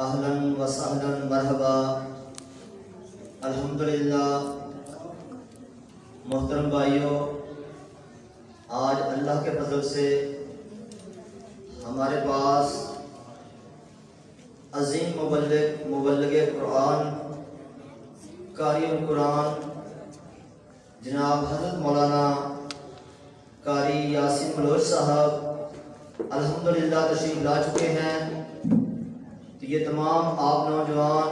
اہلاً و سہلاً مرحبا الحمدللہ۔ محترم بھائیوں، آج اللہ کے فضل سے ہمارے پاس عظیم مبلغ قرآن قاری القرآن جناب حضرت مولانا قاری یاسین بلوچ صاحب الحمدللہ تشریف لا چکے ہیں۔ تو یہ تمام آپ نوجوان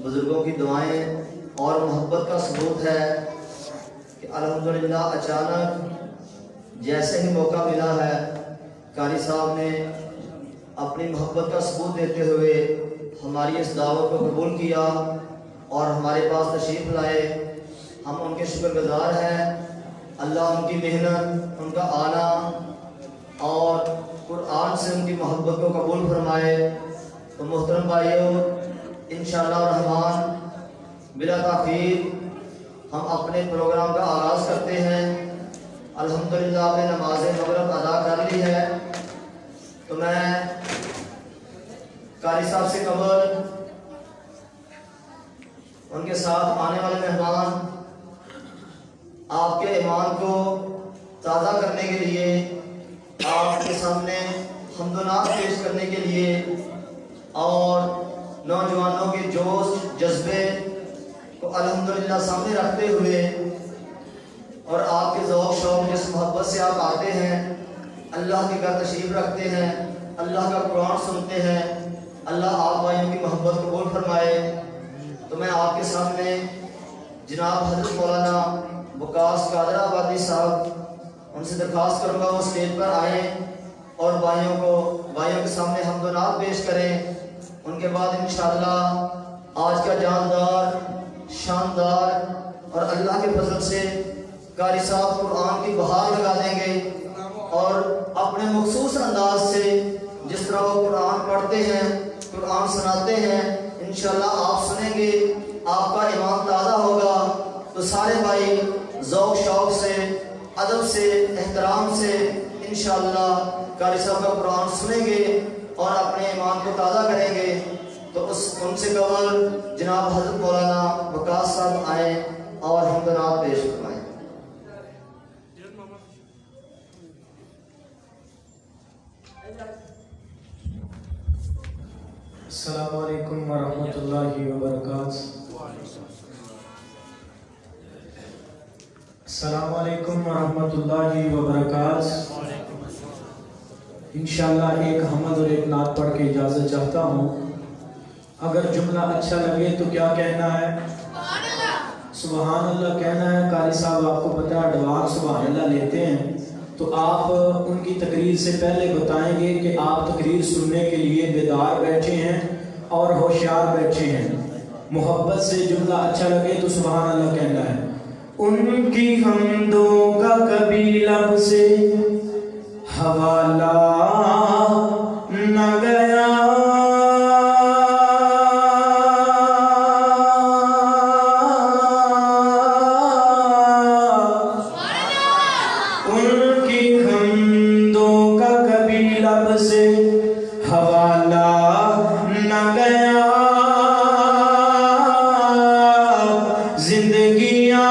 بزرگوں کی دعائیں اور محبت کا ثبوت ہے کہ الحمدللہ اچانک جیسے ہی موقع ملا ہے قاری صاحب نے اپنی محبت کا ثبوت دیتے ہوئے ہماری اس دعوت کو قبول کیا اور ہمارے پاس تشریف لائے۔ ہم ان کے شکر گزار ہیں۔ اللہ ان کی محنت، ان کا آنا اور قرآن سے ان کی محبت کو قبول فرمائے۔ تو محترم بھائیوں، انشاءاللہ الرحمن بلا تاخیر ہم اپنے پروگرام کا آغاز کرتے ہیں۔ الحمدللہ آپ نے نماز مغرب ادا کر لی ہے، تو میں قاری صاحب سے قبل ان کے ساتھ آنے والے مہمان آپ کے ایمان کو تازہ کرنے کے لیے، آپ کے سامنے حمد و نعت پیش کرنے کے لیے اور نوجوانوں کے جوش جذبے کو الحمدللہ سامنے رکھتے ہوئے اور آپ کے ذوق شوق جس محبت سے آپ آتے ہیں، اللہ کے گھر تشریف رکھتے ہیں، اللہ کا قرآن سنتے ہیں، اللہ آپ بھائیوں کی محبت قبول فرمائے۔ تو میں آپ کے سامنے جناب حضرت مولانا وقاص قادر آبادی صاحب، ان سے درخواست کروں گا وہ اسٹیج پر آئیں اور بھائیوں کے سامنے حمد و نعت پیش کریں۔ ان کے بعد انشاءاللہ آج کا جاندار، شاندار اور اللہ کے فضل سے قاری صاحب قرآن کی بہار لگا دیں گے اور اپنے مخصوص انداز سے جس طرح وہ قرآن پڑھتے ہیں، قرآن سناتے ہیں، انشاءاللہ آپ سنیں گے، آپ کا ایمان تازہ ہوگا۔ تو سارے بھائی ذوق شوق سے، ادب سے، احترام سے انشاءاللہ قاری صاحب کا قرآن سنیں گے اور اپنے ایمان کو تازہ کریں گے۔ تو ان سے قبل جناب حضرت مولانا وقاص صاحب آئیں اور حمد و نعت پیش فرمائیں۔ السلام علیکم ورحمۃ اللہ وبرکاتہ۔ السلام علیکم ورحمۃ اللہ وبرکاتہ۔ انشاءاللہ ایک حمد اور ایک نعت پڑھ کے اجازت چاہتا ہوں۔ اگر جملہ اچھا لگے تو کیا کہنا ہے؟ سبحان اللہ کہنا ہے۔ قاری صاحب آپ کو پتہ ہے ایڈوانس سبحان اللہ لیتے ہیں، تو آپ ان کی تقریر سے پہلے بتائیں گے کہ آپ تقریر سننے کے لیے بیدار بیٹھے ہیں اور ہوشیار بیٹھے ہیں۔ محبت سے جملہ اچھا لگے تو سبحان اللہ کہنا ہے۔ ان کی حمدوں کا کبھی لب سے حوالہ نہ گیا، ان کی حمدوں کا کبھی لب سے حوالہ نہ گیا، زندگیاں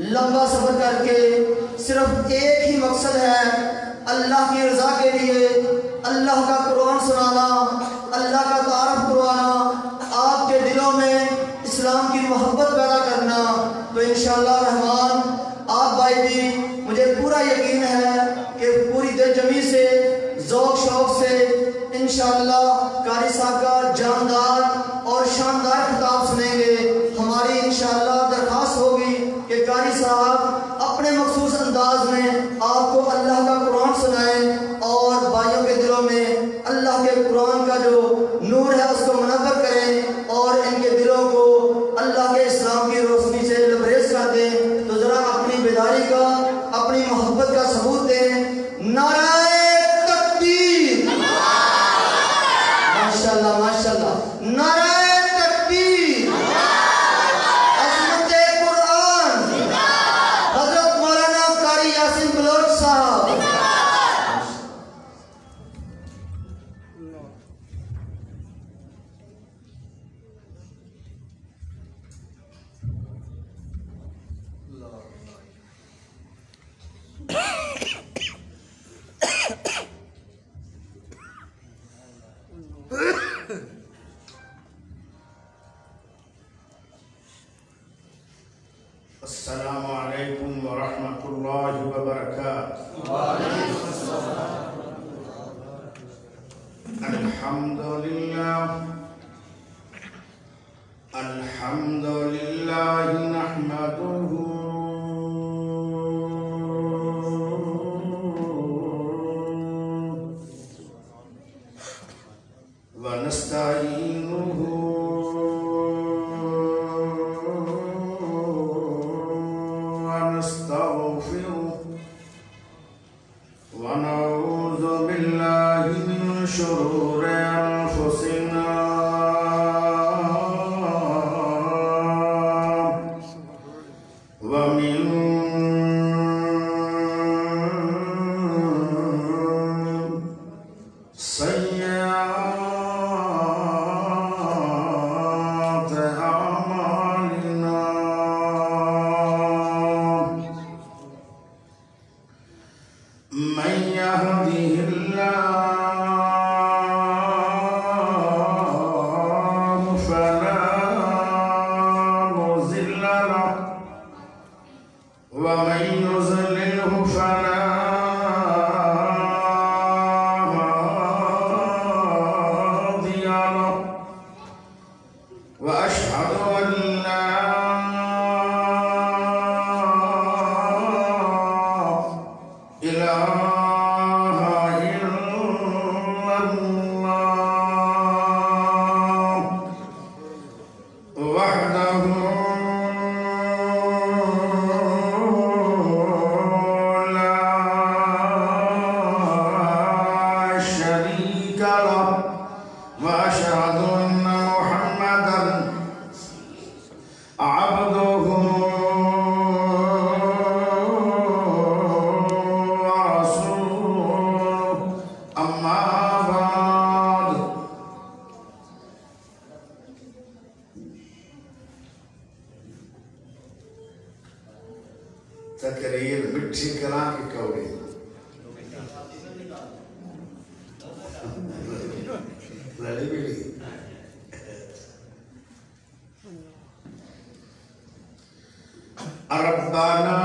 لمبا سفر کر کے صرف ایک ہی مقصد ہے، اللہ کی رضا کے لیے اللہ کا قرآن سنانا، اللہ کا تعارف کروانا، آپ کے دلوں میں اسلام کی محبت پیدا کرنا۔ تو انشاءاللہ رحمان آپ بھائی بھی، مجھے پورا یقین ہے کہ پوری دل جمی سے ذوق شوق سے انشاءاللہ قاری صاحب کا جاندار اور شاندار خطاب سنیں گے۔ ہماری انشاءاللہ درخواست ہوگی کہ قاری صاحب اپنے مخصوص انداز میں آپ کو اللہ کا قرآن سنائیں اور بھائیوں کے دلوں میں اللہ کے قرآن کا جو نور ہے اس کو منور کریں اور ان کے دلوں کو اللہ کے اسلام کی روشنی سے لبریز کر دیں۔ تو ذرا اپنی بیداری کا، اپنی محبت کا ثبوت دیں۔ نعرہ تکبیر! ماشاءاللہ ماشاءاللہ! نعرہ تکبیر! عظمت قرآن! حضرت مولانا قاری یاسین بلوچ صاحب! السلام علیکم ورحمۃ اللہ وبرکاتہ۔ الحمد للہ نحمدہ ونستعینہ ونعوذ باللہ من شرور انفسنا ومن سیئات اعمالنا من يهده الله فلا مضل له ومن يضلله فلا هادي له وأشهد أن لا إله إلا الله وحده لا شريك له وأشهد أن محمدا عبده ورسوله أما بعد تقریر مٹھی کلاں کی کوڑی لڑی بیڑی ربنا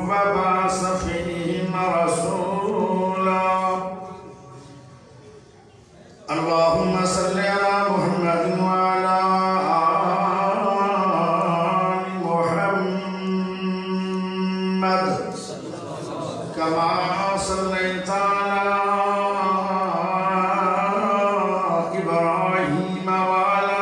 وبعث فيهم رسولا اللهم صل على محمد وعلى آل محمد كما صليت على إبراهيم وعلى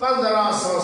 1500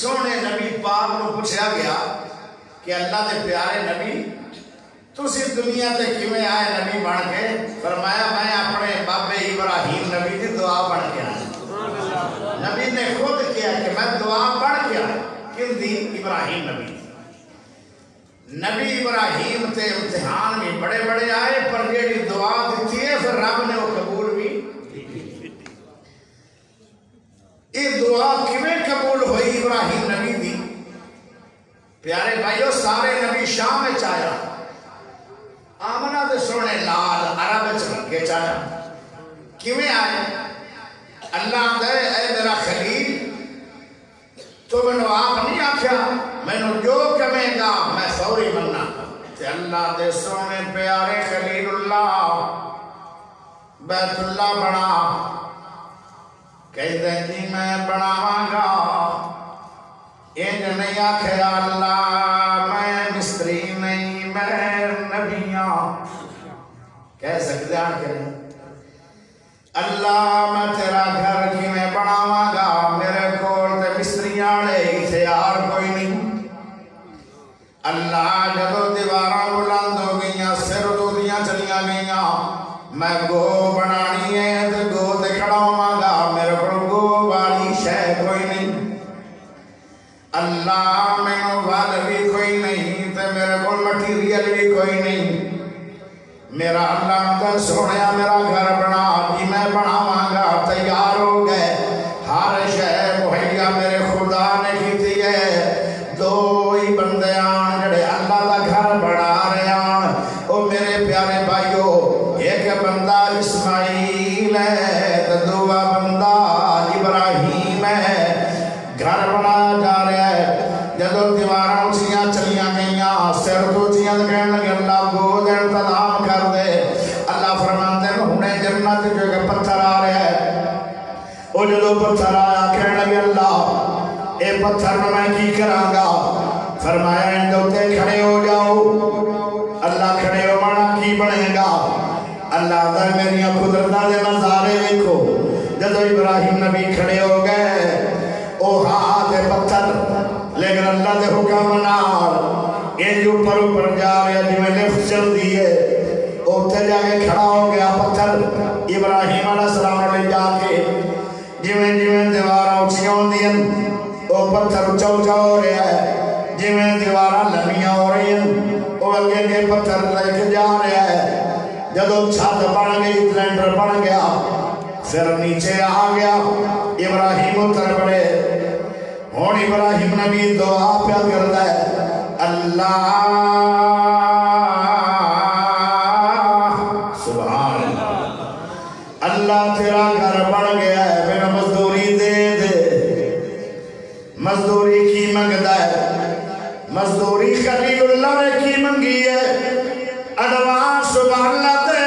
سونے نبی پاک کو پوچھا گیا کہ اللہ دے پیارے نبی تسی دنیا تے کیویں آئے نبی بن کے؟ فرمایا میں اپنے بابے ابراہیم نبی دی دعا بن کے آیا۔ نبی نے خود کیا کہ میں دعا بن کے آیا۔ کن دی؟ ابراہیم نبی۔ نبی ابراہیم تے امتحان بھی بڑے بڑے آئے پر جیڑی دعا دیتی ہے پھر رب نے وہ قبول بھی۔ یہ دعا کیویں قبول ہوئی ابراہیم نبی دی؟ پیارے بھائیو سارے نبی شام میں چایا، آمنہ دے سونے لال عرب چلکے چایا۔ کیویں آئے؟ اللہ دے اے میرا خلیل تو میں نے آپ نہیں آکھیا میں نے جو کمیں گا میں فوری مننا تے اللہ دے سونے پیارے خلیل اللہ بیت اللہ بنا کہہ دیں جی میں بناواں گا انج نہیں آکھیا اللہ میں مستری نہیں میں نبیاں کہہ سکتے آن کے نہیں اللہ میں تیرا گھر کی میں بناواں گا میرے کول تے مستریاں نے ہتھیار کوئی نہیں اللہ جدو دیواراں بلند ہو گئیاں سر دودیاں چلیاں گئیاں میں گو بنانی ہے تے گو تے کھڑا ہواں گا میرے کول گو والی شے کوئی نہیں اللہ میں وال بھی کوئی نہیں تے میرے کول مٹیریل بھی کوئی نہیں میرا اللہ کا سونیا میرا گھر بنا بھی میں بناواں گا تیار ہو گئے ہر شے مہیا میرے خدا نے کیتی ہے دو ہی بندے آن جڑے اللہ کا گھر بنا رہے آن او میرے پیارے بھائیو ایک بندہ اسماعیل ہے تو دوسرا بندہ ابراہیم ہے گھر بنا جا رہا ہے جدو دیواراں اونچیاں چلیاں گئیاں سر اونچیاں کہنے لگے اللہ گود انتظام کر دے اللہ فرماتے ہیں ہنے جنت جو کہ پتھر آ رہا ہے وہ جدو پتھر آیا کہنے لگے اللہ اے پتھر میں کی کراں گا فرمایا ان دوتے کھڑے ہو جاؤ اللہ کھڑے ہو مانا کی بنے گا اللہ در میری قدرتہ دے نظارے دیکھو جدو ابراہیم نبی کھڑے ہو گئے او ہاتھ پتھر لیکن اللہ دے حکم نال یہ جو اوپر جا رہا جی میں لفٹ چل دیئے اوتے جا کے کھڑا ہو گیا پتھر ابراہیم علیہ السلام نے جا کے جی میں دیوارہ اچھیاں ہوں دیں او پتھر اچھا اچھا ہو رہا ہے جی میں دیوارہ لمیاں ہو رہی ہیں او اگے کے پتھر لے کے جا رہا ہے جدو چھت بڑھ گئی سلنڈر بڑھ گیا پھر نیچے آ گیا ابراہیم اتر پڑے ہون ابراہیم نبی دعا پیا کرتا ہے اللہ سبحان اللہ اللہ تیرا گھر بن گیا ہے میرا مزدوری دے دے مزدوری کی منگتا ہے مزدوری خلیل اللہ نے کی منگی ہے اڈوانس سبحان اللہ دے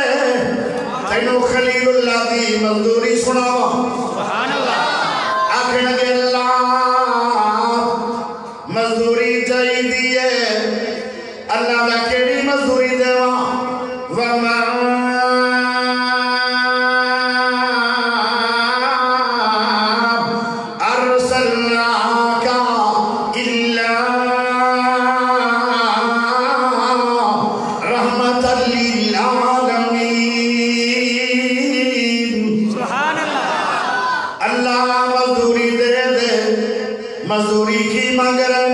تینو خلیل اللہ دی مزدوری سناوا سبحان اللہ آکھن دے اللہ مزدوری چاہی دیئے اللہ میں کیڑی مزدوری دیوا وَمَا أَرْسَلْنَاكَ إِلَّا رَحْمَةً لِلْعَالَمِينَ سبحان اللہ اللہ مزدوری دے دے مزدوری کی مانگ رہے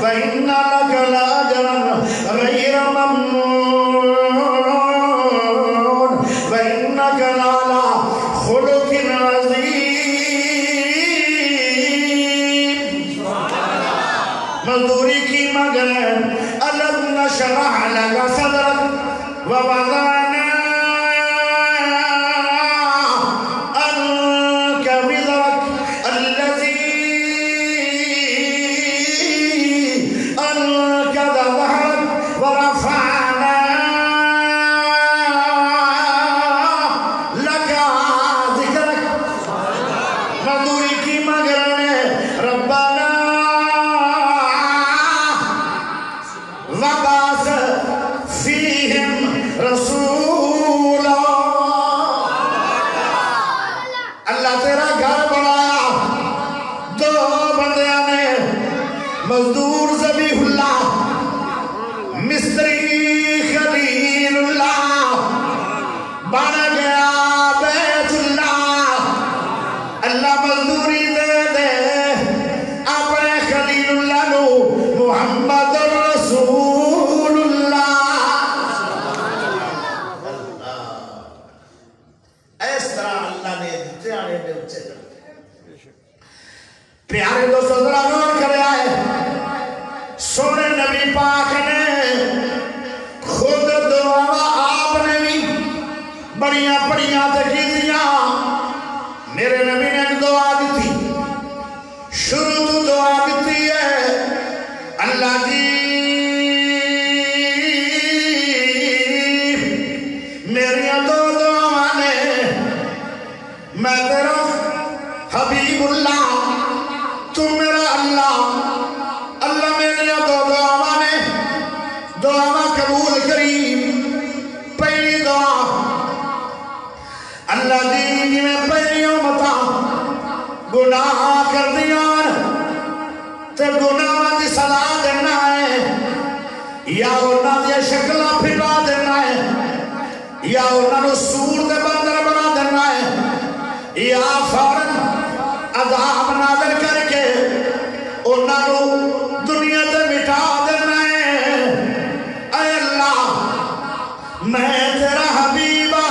وإن لك لأجرا غير ممنون وإنك لعلى خلق عظيم. مزدوری کی مگر ألم نشرح لك صدرك ووضعنا عنك وزرك الذي أنقض ظهرك ورفعنا لك ذكرك. مزدوری کی مگر ربنا وبعث فيهم رسولا. اللہ تیرا گھر بنایا دو بندیاں نے مزدور ذبیح اللہ مستری خلیل اللہ بن گیا بیت اللہ. اللہ مزدوری دے دے اپنے خلیل اللہ نو محمد رسول اللہ. اس طرح اللہ نے دیانے میں اچھے کرتے. پیارے دوستو ذرا غور کرے آئے سونے نبی پاک نے خود دعا آپ نے بھی بڑیاں بڑیاں تکیزیاں. میرے نبی نے ایک دعا دی تھی شروع تو دعا دیتی ہے اللہ جی میری دو دعا نے میں تیرا حبیب اللہ تو میرا اللہ. اللہ میری دو دعا نے دعا قبول کری. پہلی دعا اللہ دی میں پہلی امتا گناہ کر دیاں تے گناہ دی سزا دینا ہے یا انہاں دی شکلہ پھٹا دینا ہے یا انہاں نو سور دے بندر بنا دینا ہے یا فوراً عذاب نازل کر کے انہاں نو دنیا تے مٹا دینا ہے. اے اللہ میں تیرا حبیبہ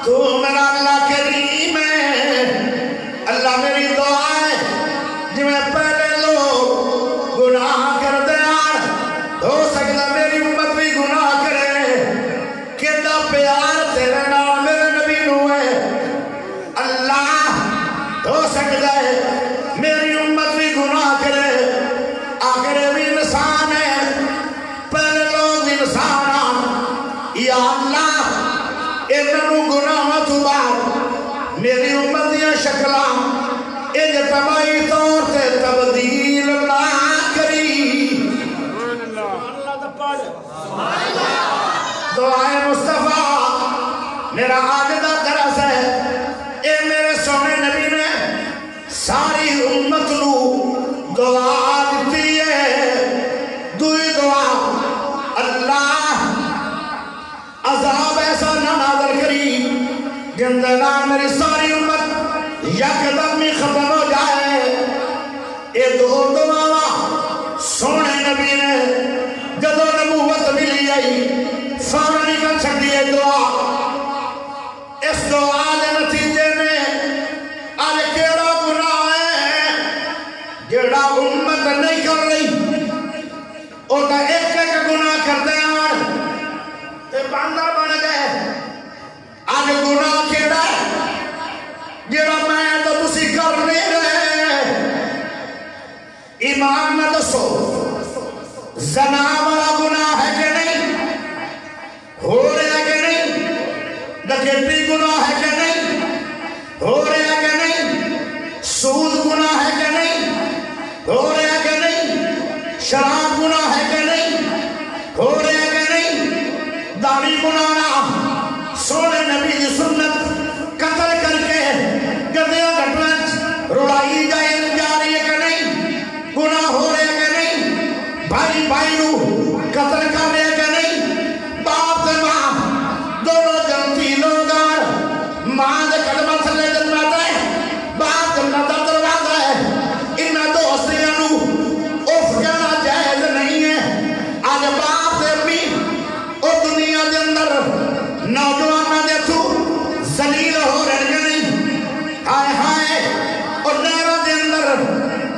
تو میرا اللہ کریم ہے. اللہ میری دعا ہے جی میں پہلے لوگ گناہ کر دیا ہو سکتا میری امت بھی گناہ کرے. کہتا پیار تیرے نام میرے نبی نو ہے. اللہ ہو سکتا ہے میری امت بھی گناہ کرے. آخر بھی انسان ہے پہلے لوگ انسان. یا اللہ انہوں گناہ تو بعد میری امت دیا شکلہ اجتماعی طور سے تبدیل نہ کری. دعائے مصطفیٰ میرا آج دا درس ہے. اے میرے سونے نبی نے ساری امت نو دعا دیتی ہے. دوئی دعا اللہ عذاب ایسا نہ نازل کری گندنا میری ساری امت یکدم ہی ختم ہو جائے. اے دو دعا سونے نبی نے جدو نبوت ملی آئی فوراً نکل سکتی ہے دعا. اس دعا کے نتیجے میں آج کیڑا گناہ ہے جیڑا امت نہیں کر رہی اور ایک ایک گناہ کرتے ہیں تے باندھا بن گئے. آج گناہ کیڑا ہے جیڑا میں تو تسی کر نہیں رہے. ایمان میں دسو زنا والا گناہ ہے کہ نہیں؟ ہو رہا ہے کہ نہیں؟ ڈکیتی گناہ ہے کہ نہیں؟ ہو رہا ہے کہ نہیں؟ سود گناہ ہے کہ نہیں؟ ہو رہا ہے کہ نہیں؟ شراب گناہ ہے کہ نہیں؟ ہو رہا ہے کہ نہیں؟ داڑھی بنانا سونے نبی کی سنت قتل کر کے گدیاں گھٹنا رڑائی جا رہی ہے کہ نہیں؟ گناہ ہو رہے کہ نہیں؟ بھائی بھائی نو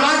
8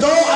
2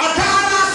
18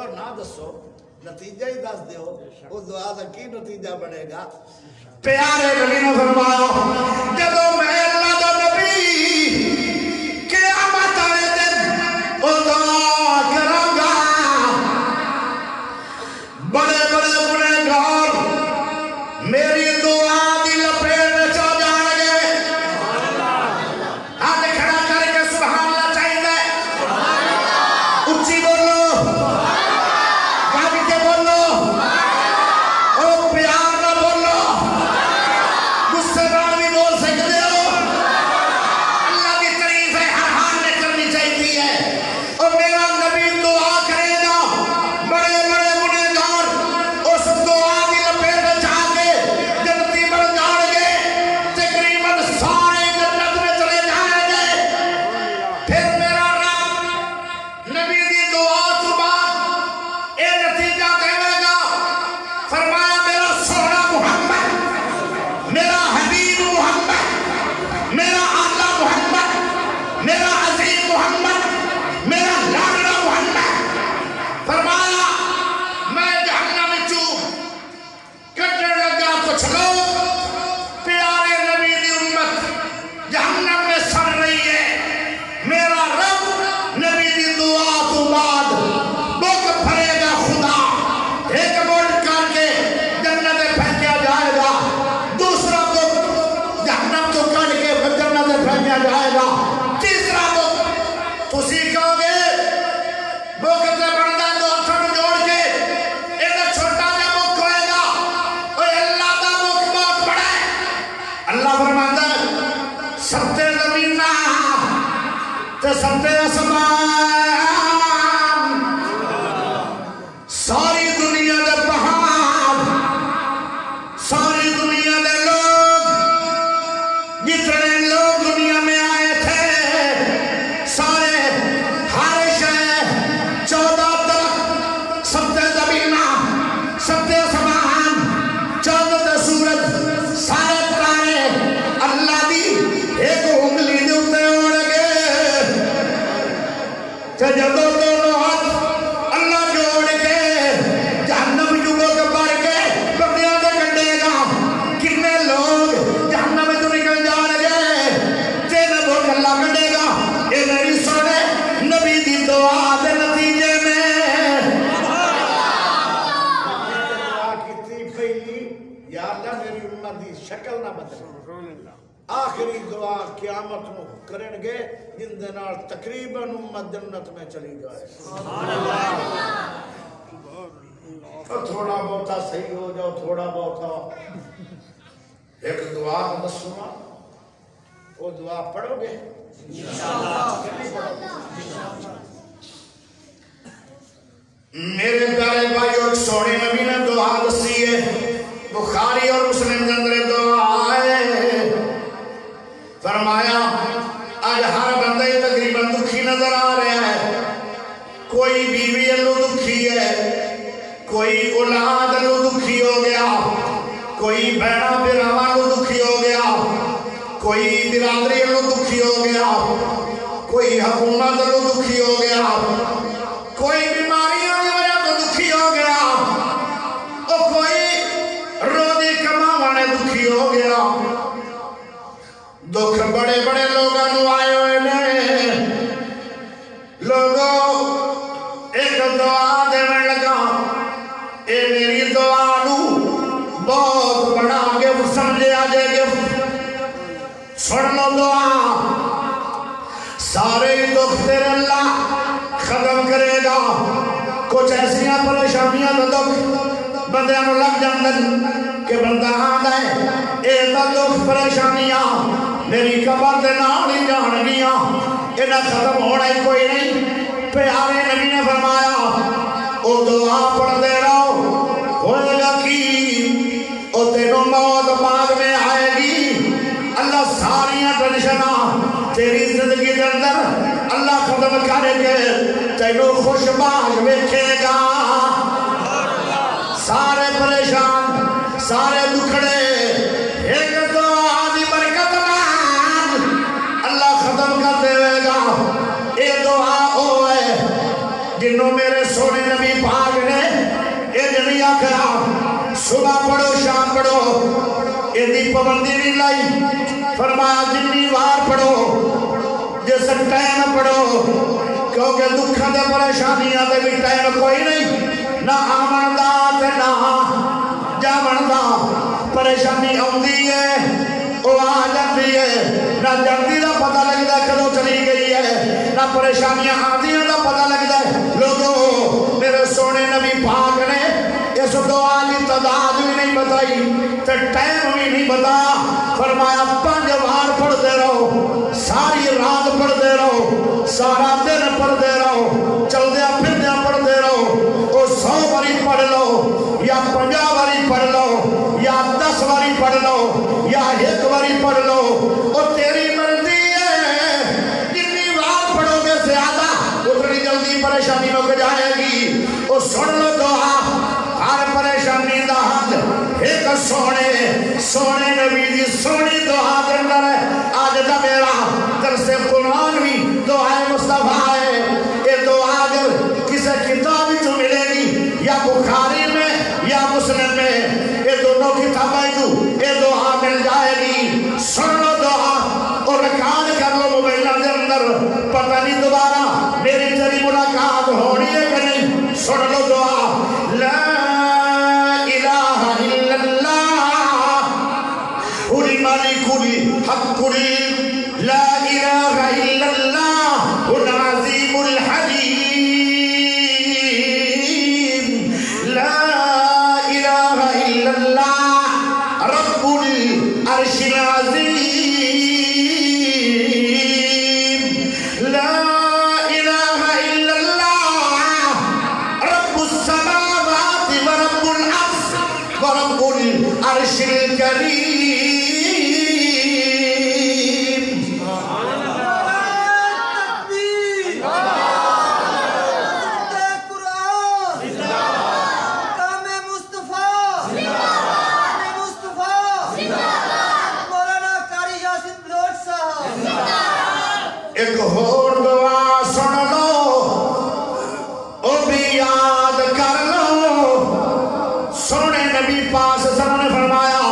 چلو نہ دسو نتیجہ ہی دس دیو اس دعا کا کی نتیجہ بنے گا پیارے نبی نے فرمایا جدو میں اللہ دا نبی قیامت والے دن او دعا کراں گا بڑے بڑے گنہگار میری دعا دی لپیٹ وچ آ جان گے ہاتھ کھڑا کر کے سبحان اللہ چاہیے اچھی بولو گاڑی کے بولو او پیار نہ بولو غصے نال بھی بول سکتے ہو اللہ کی تعریف ہے ہر حال میں کرنی چاہیے اور میرا نبی دعا کرے گا بڑے بڑے گنہگار اس دعا کی لپیٹ میں جا کے جنتی بن جان گے تقریباً سارے جنت میں چلے جائیں گے پھر میرا رب نبی دی دعا تو بعد اے نتیجہ دے گا فرمایا میرا سونا محمد میرا حبیب محمد میرا آقا محمد میرا عظیم محمد میرا لاڈلا محمد فرمایا میں جہنم وچوں کٹن لگا کچھ لوگ پیارے نبی دی امت جہنم میں سڑ رہی ہے میرا رب نبی دی دعا تو بعد بک بھرے گا خدا ایک بک کر کے جنت پھینکا جائے گا دوسرا بک جہنم تو کٹ کے جنت پھینکا جائے گا تیسرا بک تسی کہو گے بک تے بندا دو ہتھ جوڑ کے ایک چھوٹا جا بک ہوئے گا اوے اللہ دا بک بہت بڑا ہے اللہ فرماتا ہے ستے زمین تے ستے آسمان ساری دنیا دے پہاڑ ساری دنیا دے لوگ جتنے لوگ دنیا میں آئے تھے سارے ہر شے 14 درخت ستے زمین ستے آسمان چاند تے سورج سارے تارے اللہ دی ایک انگلی دے اوتے ہون گے تے جدوں دونوں ہاتھ اللہ جوڑ کے جہنم جوڑ کے بھر کے بندیاں دے کڈے گا کتنے لوگ جہنم وچ نکل جان گے تین بھوک اللہ کڈے گا اے میری سونے نبی دی دعا دے نتیجے میں دعا کیتی پہلی یا اللہ میری امت دی شکل نہ بدل آخری دعا قیامت نو کرن گے جن دے نال تقریباً امت جنت میں چلی جائے تھوڑا بہتا صحیح ہو جاؤ تھوڑا بہتا ایک دعا دسوں وہ دعا پڑھو گے میرے پیارے بھائیو ایک سونے نبی نے دعا دسی ہے بخاری اور مسلم کے اندر دعا ہے فرمایا آج ہر بندہ تقریباً دکھی نظر آ رہا ہے کوئی بیوی اللہ دکھی ہے کوئی اولاد اللہ دکھی ہو گیا کوئی بہنا براوا اللہ دکھی ہو گیا کوئی برادری اللہ دکھی ہو گیا کوئی حکومت اللہ دکھی ہو گیا کوئی بیماریوں کی وجہ تو دکھی ہو گیا اور کوئی روزی کمانے دکھی ہو گیا دکھ بڑے بڑے لوگوں آئے ہوئے نے لوگوں ایک دعا دینے لگا اے میری دعا نو بہت بڑا گفٹ سمجھے آجے گفٹ سن لو دعا سارے دکھ تیرے اللہ ختم کرے گا کچھ ایسیاں پریشانیاں تو دکھ بندیاں نو لگ جاندن کہ بندہ آندا ہے اے تا دکھ پریشانیاں میری قبر دے نال ہی جان گیاں انہاں ختم ہونا ہی کوئی نہیں پیارے نبی نے فرمایا او دعا پڑھ دے رہو ہوئے گا کی او تینوں موت بعد میں آئے گی اللہ ساریاں ٹینشناں تیری زندگی کے اندر اللہ ختم کرے گے تینوں خوش باش ویکھے گا سارے پریشان سارے دکھڑے ایک دعا دی برکت نال اللہ ختم کر دے گا اے دعا او ہے جنہوں میرے سونے نبی پاک صبح پڑھو شام پڑھو یہ پابندی نہیں لائی فرمایا جنی وار پڑھو جس ٹائم پڑھو کیونکہ دکھاں دے پریشانیاں دے بھی ٹائم کوئی نہیں نہ آمن دا تے نہ جاون دا پریشانی آندی ہے وہ آ جاتی ہے نہ جاتی دا پتہ لگتا ہے کدوں چلی گئی ہے نہ پریشانیاں آندیاں دا پتہ لگتا ہے لوگوں میرے سونے نبی پاک نے اس دعا کی تعداد بھی نہیں بتائی تے ٹائم بھی نہیں بتایا فرمایا 5 بار پڑھتے رہو ساری رات پڑھتے رہو سارا دن پڑھتے رہو چلدیا پھردیا پڑھتے رہو وہ 100 باری پڑھ لو یا 50 باری پڑھ لو یا 10 باری پڑھ لو یا 1 باری پڑھ لو وہ تیری مرضی ہے جتنی بار پڑھو گے زیادہ اتنی جلدی پریشانی مک جائے گی وہ سن لو دعا ہر پریشانی دا حل ایک سونے نبی دی سونی دعا دے اندر ہے آج دا میرا درس قرآن بھی دعائے مصطفیٰ ہے یہ دعا اگر کسی کتاب جو ملے گی یا بخاری میں یا مسلم میں یہ دونوں کتابیں جو یہ دعا مل جائے گی سن لو دعا اور ریکارڈ کر لو موبائلہ دے اندر پتہ نہیں دوبارہ میری تیری ملاقات ہونی ہے کہ نہیں سن لو دعا لا الہ الا اللہ قلی مالک الحق لا الہ الا اللہ العظیم الحلیم لا الہ الا اللہ رب العرش العظیم لا الہ الا اللہ رب السماوات ورب العرش ورب العرش الکریم ایک اور دعا سن لو او بھی یاد کر لو سونے نبی پاس سر نے فرمایا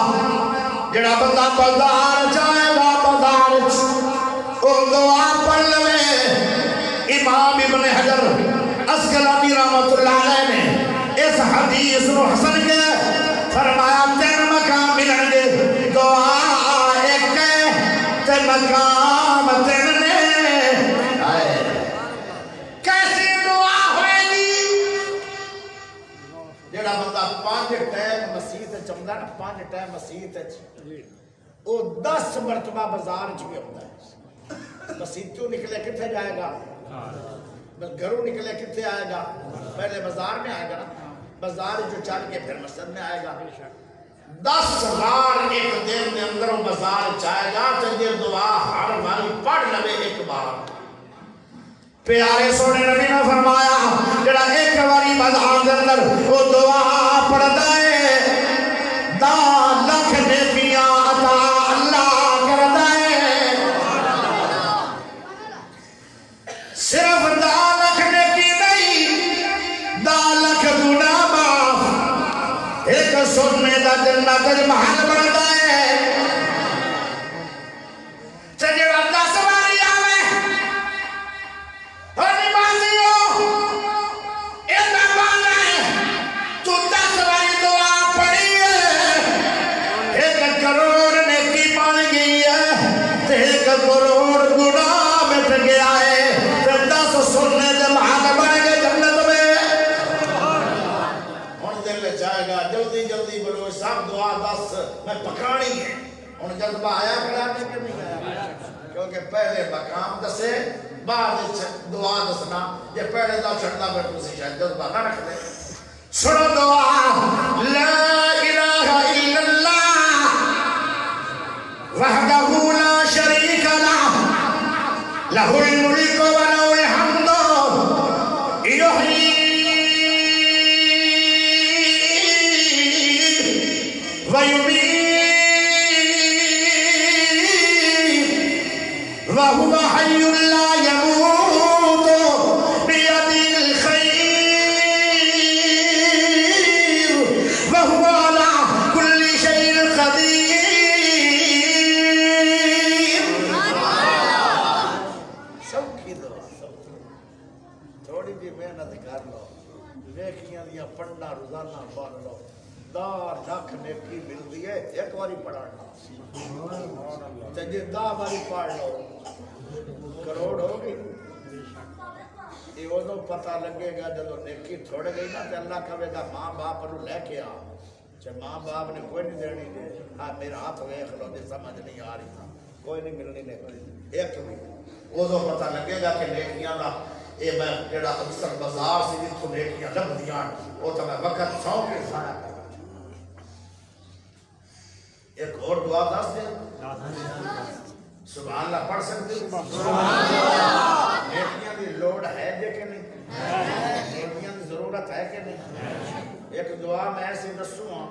جڑا بندہ بازار جائے گا بازار او دعا پڑھ لے امام ابن حجر اسقلانی رحمت اللہ علیہ نے اس حدیث نو حسن کے فرمایا 3 مقام ملن گے دعا ایک تے مقام 3 جڑا بندہ 5 ٹائم مسیح چمدا نا 5 ٹائم مسیح وہ 10 مرتبہ بازار چ بھی ہوتا ہے مسیح تو نکلے کتنے جائے گا گھروں نکلے کتنے آئے گا پہلے بازار میں آئے گا نا بازار جو چڑھ کے پھر مسجد میں آئے گا 10 بار ایک دن کے اندر وہ بازار چاہے گا تو یہ دعا ہر باری پڑھ لے ایک بار پیارے سونے نبی نے فرمایا جڑا ایک باری بازار کے اندر وہ دعا پڑھتا ہے 10 لاکھ نیکیاں عطا اللہ کرتا ہے صرف 10 لاکھ نیکی نہیں 10 لاکھ گناہ معاف ایک سونے دا جنت محل بنتا ہے جڑا 10 باری آوے اور نمازیوں ایک بانا ہے تو 10 باری دعا پڑھی ہے 1 کروڑ نیکی بن گئی ہے 1 کروڑ گناہ مٹ گیا ہے 10 سننے دے محل بن گئے جنت میں ہن دل میں جائے گا جلدی جلدی بڑھو سب دعا 10 میں پکانی ہے ہن جذبہ آیا کھڑا کہ نہیں آیا کیونکہ پہلے مقام دسے بعد دعا دسنا یہ پہلے دا چھڑنا پھر تسی شاید جذبہ نہ رکھ دے سنو دعا لا الہ الا اللہ وحدہ لا شریک لہ لہ الملک و لہ الحمد یحیی و یمیت وهو حي لا يموت بيده الخير وهو على نیکیاں دیا پڑھنا روزانہ پڑھ لو 10 لاکھ نیکی ملتی ہے ایک باری پڑھنا جی 10 باری پڑھ لو کروڑ ہوگی یہ ادو پتہ لگے گا جب نیکی تھوڑ گئی نا تو اللہ کہے گا ماں باپ نو لے کے آ ماں باپ نے کوئی نہیں دینی دے ہاں میرا ہاتھ ویخ لو جی سمجھ نہیں آ رہی تھا کوئی نہیں ملنی نہیں ایک بھی ادو پتہ لگے گا کہ نیکیاں کا یہ میں جڑا اکثر بازار سے جتوں نیکیاں لبدیاں وہ تو میں وقت سو کے ضائع کر ایک اور دعا دس دیں سبحان اللہ پڑھ سکتے نیکیاں دی لوڑ ہے جے کہ نہیں نیکیاں دی ضرورت ہے کہ نہیں ایک دعا میں ایسی دسوں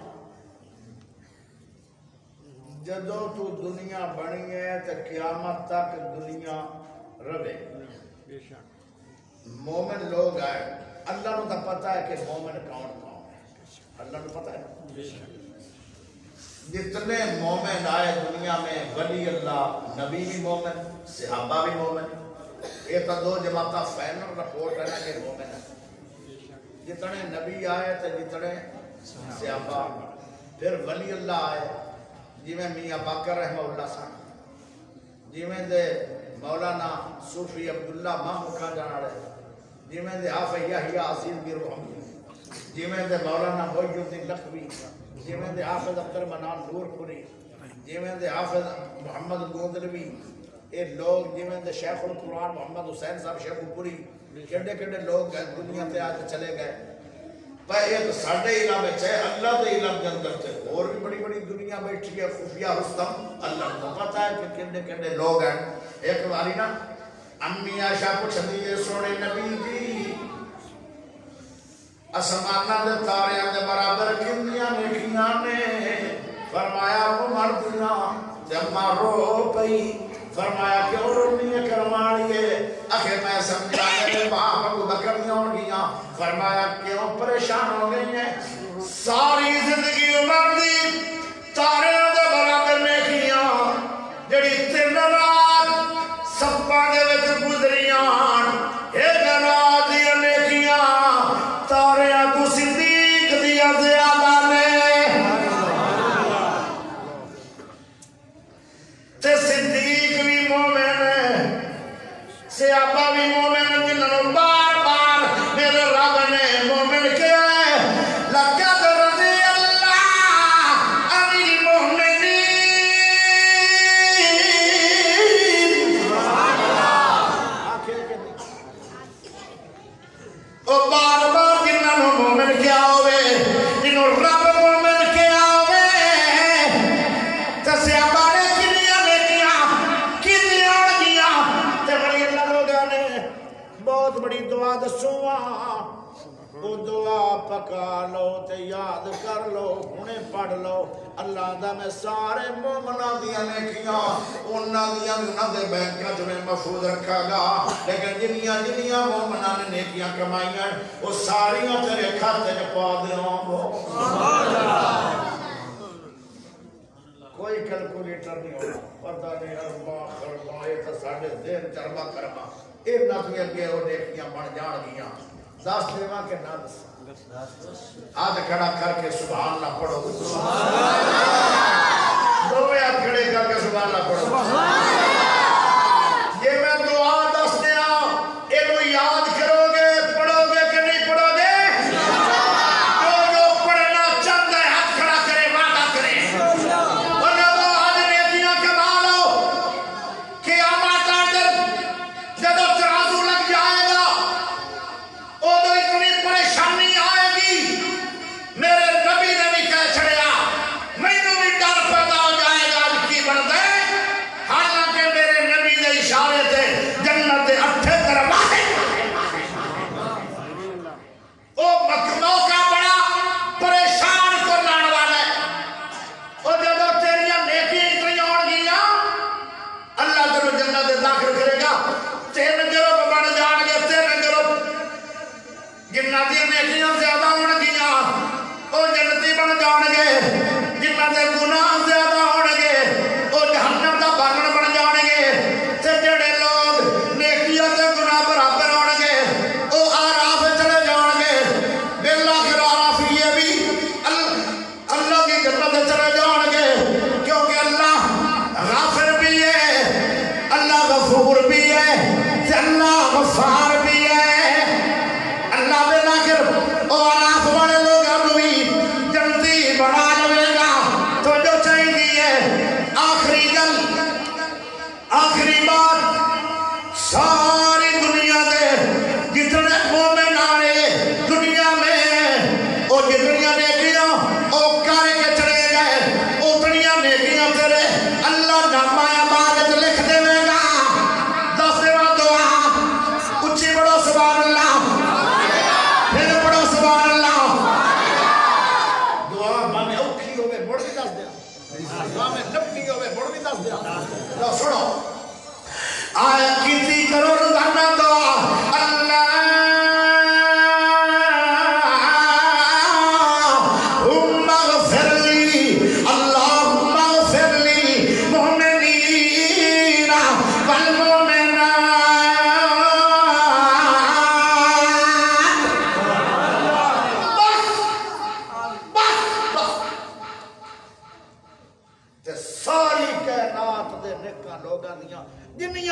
جدو تو دنیا بنی ہے تو قیامت تک دنیا رہے مومن لوگ آئے اللہ نو تو پتہ ہے کہ مومن کون کون ہے اللہ نو پتہ ہے جتنے مومن آئے دنیا میں ولی اللہ نبی بھی مومن صحابہ بھی مومن یہ تو 2 جماعتہ فائنل رپورٹ ہے نا کہ مومن ہے جتنے نبی آئے تو جتنے صحابہ پھر ولی اللہ آئے جی میں میاں باقر رحمہ اللہ سان جی میں دے مولانا صوفی عبداللہ ماہ جانا رہے جی میں دے حافظ یحییٰ عظیم بیر محمد جی میں دے مولانا محی الدین لکھوی جی میں دے حافظ عبد المنان نور پوری جی میں دے حافظ محمد گوندلوی یہ لوگ جی میں دے شیخ القرآن محمد حسین صاحب شیخ پوری کڑے کڑے لوگ گئے دنیا تے آج چلے گئے پر ایک ساڑھے علم ہے اللہ دے علم کے اندر تھے اور بھی بڑی بڑی دنیا بیٹھی ہے خفیہ رستم اللہ کو پتا ہے کہ کڑے کڑے لوگ ہیں ایک باری نا امی عائشہ پوچھ دیئے سونے نبی جی اسمانہ دے تاریاں دے برابر کندیاں نیکیاں نے فرمایا وہ مردیاں جب رو پئی فرمایا کہ اور انہیں کرمانیے اکھے میں سمجھا میرے باپ ابو بکر نہیں ہوں گیا فرمایا کیوں پریشان ہو گئی ہیں ساری زندگی عمر دی تاریاں دے برابر نیکیاں جڑی 3 رات سپا دے وچ گزریاں ایک رات دی نیکیاں تاریاں تو صدیق دیا زیادہ نے تے صدیق بھی مومن ہے صحابہ بھی مومن جنہوں بار بار میرے رب نے مومن کیا ہے لقد رضی اللہ عن المؤمنین اور بار بار جنہوں مومن کیا ہوئے جنہوں رب مومن کیا ہوئے تو صحابہ نے بہت بڑی دعا دسوں وہ دعا پکا لو تے یاد کر لو انہیں پڑھ لو اللہ دا میں سارے مومنہ دیا نیکیاں انہاں دیا انہاں دے بینکہ جو میں محفوظ رکھا گا لیکن جنیاں مومنہ نے نیکیاں کمائیاں وہ ساریاں تیرے کھاتے نے پا دے کوئی کیلکولیٹر نہیں ہونا پردہ نہیں اربا خربا یہ تو ساڑھے دین چربا کرما ایک نظمی اگے وہ نیکیاں بن جان گیا 10 دیواں کے نہ دس ہاتھ کھڑا کر کے سبحان اللہ پڑھو دوے ہاتھ کھڑے کر کے سبحان اللہ پڑھو یہ میں دعا دس دیا اینو یاد کرو گے پڑھو گے کہ نہیں پڑھو گے جو پڑھنا چاہتا ہے ہاتھ کھڑا کرے وعدہ کرے ورنہ وہ آج نیکیاں کما لو قیامت آگر جب ترازو لگ جائے گا تو اتنی پریشانی آئے گی میرے نبی نے بھی کہہ چھڑیا میں نے بھی ڈر پیدا ہو جائے گا کی بن دے حالانکہ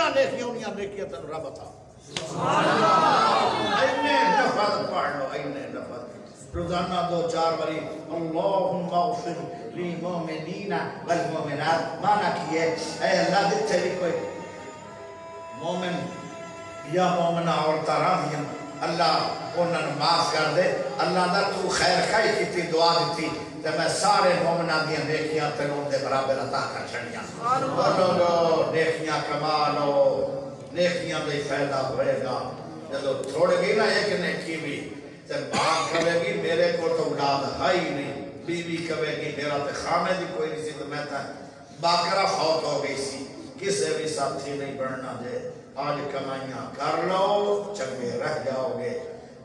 جنیاں نیکیاں انیاں نیکیاں تن رب عطا اینے لفظ پڑھ لو اینے لفظ روزانہ 2-4 باری اللہم اغفر للمؤمنین والمؤمنات مانا کیے اے اللہ دیتے بھی کوئی مومن یا مومنہ عورتہ راضیاں اللہ انہوں نے معاف کر دے اللہ دا تو خیر خائی کی دعا دیتی تے میں سارے مومنہ دیاں نیکیاں تے ان دے برابر عطا کر چھڑیاں بولو نیکیاں کما لو نیکیاں دے فائدہ ہوئے گا جدو تھوڑ گئی نا ایک نیکی بھی تے باپ کہے گی میرے کو تو اولاد ہے ہی نہیں بیوی کہے گی میرا تے خامے دی کوئی نہیں سی تو میں تا باقرہ فوت ہو گئی سی کسے بھی ساتھی نہیں بڑھنا دے آج کمائیاں کر لو چنگے رہ جاؤ گے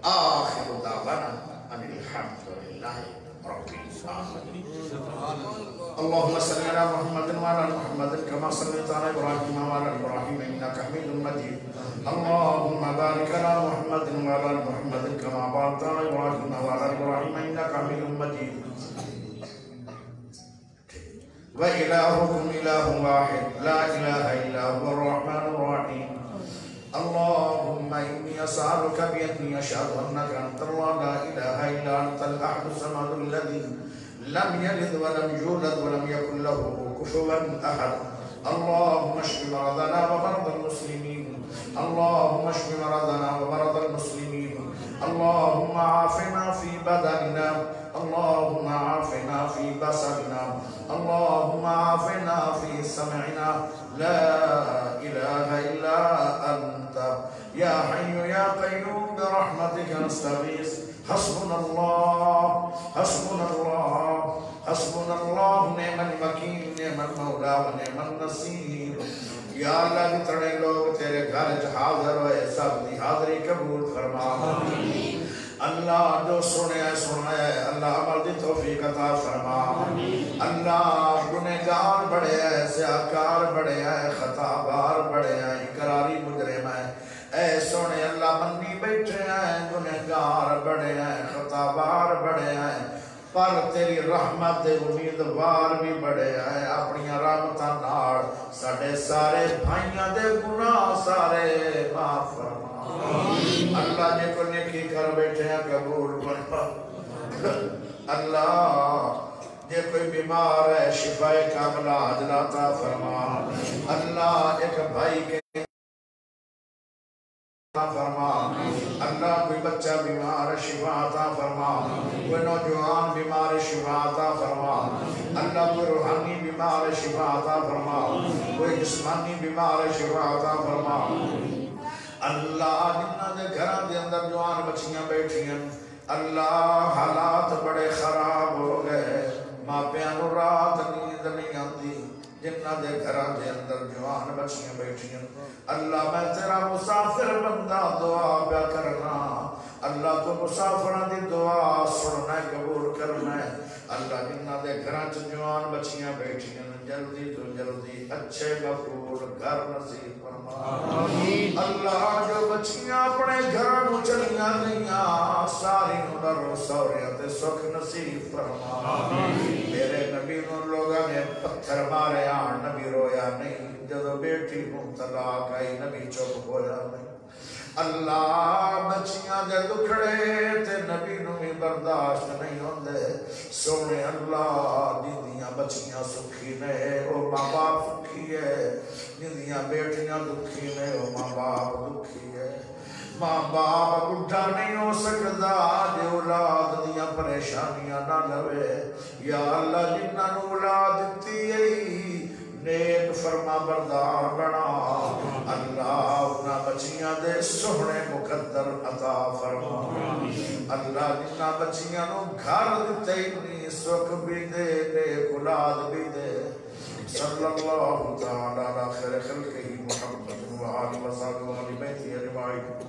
آخر دعوانا ان الحمدللہ رب العالمین اللهم صل على محمد وعلى محمد كما صليت على ابراهيم وعلى ابراهيم انك حميد مجيد اللهم بارك على محمد وعلى محمد كما باركت على ابراهيم وعلى ابراهيم انك حميد مجيد وإلهكم إله واحد لا إله إلا هو الرحمن الرحيم اللهم إني أسألك بأني أشهد أنك أنت الله لا إله إلا أنت الأحد الصمد الذي لم يلد ولم يولد ولم يكن له كفوا أحد اللهم اشف مرضنا ومرضى المسلمين اللهم اشف مرضنا ومرضى المسلمين اللهم عافنا في بدننا اللهم عافنا في بصرنا اللهم عافنا في سمعنا لا إله إلا أنت يا حي يا قيوم برحمتك نستغيث حسبنا الله حسبنا الله حسبنا الله نعم الوكيل نعم المولى ونعم النصير یا اللہ جتنے لوگ تیرے گھر حاضر ہوئے سب دی حاضری قبول فرما اللہ جو سنے اللہ عمل دی توفیق عطا فرما اللہ گنہگار بڑے ہیں سیاکار بڑے ہیں خطا بار بڑے ہیں اقراری مجرم ہیں اے سونے اللہ منی بیٹھے ہیں گنہگار بڑے ہیں خطا بار بڑے ہیں پر تیری رحمت دے امیدوار بھی بڑے ہیں اپنی رحمتاں نال ساڈے سارے بھائیاں دے گناہ سارے معاف فرما اللہ جے کو نیکی کر بیٹھے ہیں قبول فرما اللہ جے کوئی بیمار ہے شفاء کاملہ عاجلہ عطا فرما اللہ ایک بھائی کے فرما اللہ کوئی بچہ بیمار شفا عطا فرما کوئی نوجوان بیمار شفا عطا فرما اللہ کوئی روحانی بیمار شفا عطا فرما کوئی جسمانی بیمار شفا عطا فرما اللہ جنہ دے گھران دے اندر جوان بچیاں بیٹھی ہیں اللہ حالات بڑے خراب ہو گئے ماں پیانو رات نیند نہیں آتی جنہ دے گھران دے اندر جوان بچیاں بیٹھی ہیں اللہ میں تیرا مسافر بندہ دعا پیا کرنا اللہ تو مسافرہ دی دعا سننا قبول کرنا اللہ جنہ دے گھران چ جوان بچیاں بیٹھی ہیں جلدی تو جلدی اچھے مفعول گھر نصیب فرما اللہ جو بچیاں اپنے گھروں چلیاں نہیں ساری نر سوریاں تے سکھ نصیب فرما میرے نبی نو لوگاں نے پتھر مارے نبی رویا نہیں جدو بیٹی ہوں طلاق آئی نبی چپ ہویا نہیں اللہ بچیاں دے دکھڑے تے نبی نو بھی برداشت نہیں ہوندے سونے اللہ جندیاں بچیاں سکھی نے او ماں باپ سکھی ہے جندیاں بیٹیاں دکھی نے او ماں باپ دکھی ہے ماں باپ بڑھا نہیں ہو سکتا جے اولاد دیاں پریشانیاں نہ لوے یا اللہ جنہاں نو اولاد دیتی ہے نیک فرما بردار بنا اللہ اپنا بچیاں دے سہنے مقدر عطا فرما اللہ جنہ بچیاں نو گھر دیتے نہیں سکھ بھی دے نیک اولاد بھی دے صلی اللہ تعالی علی خیر خلقہ محمد و آلہ و صحبہ و بیتہ اجمعین